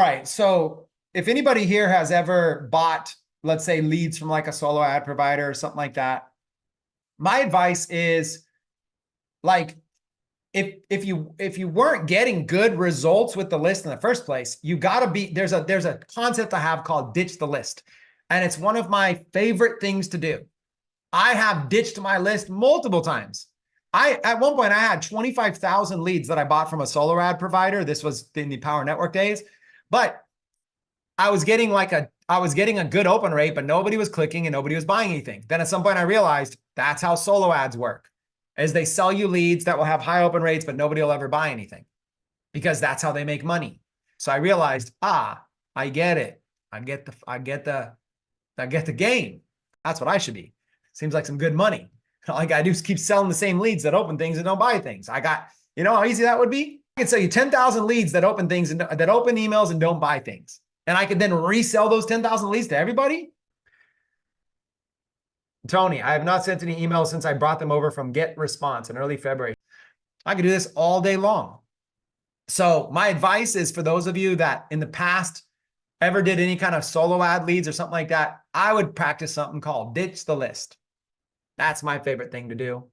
right. So if anybody here has ever bought, let's say, leads from like a solo ad provider or something like that, my advice is like if you weren't getting good results with the list in the first place, you got to be there's a concept I have called ditch the list. And it's one of my favorite things to do. I have ditched my list multiple times. At one point I had 25,000 leads that I bought from a solo ad provider. This was in the Power Network days, but I was getting a good open rate, but nobody was clicking and nobody was buying anything. Then at some point I realized that's how solo ads work, is they sell you leads that will have high open rates, but nobody will ever buy anything because that's how they make money. So I realized, I get it. I get the game. That's what I should be. Seems like some good money. All I got to do is keep selling the same leads that open things and don't buy things. You know how easy that would be? I could sell you 10,000 leads that open things and that open emails and don't buy things. And I could then resell those 10,000 leads to everybody. Tony, I have not sent any emails since I brought them over from GetResponse in early February. I could do this all day long. So my advice is for those of you that in the past ever did any kind of solo ad leads or something like that, I would practice something called ditch the list. That's my favorite thing to do.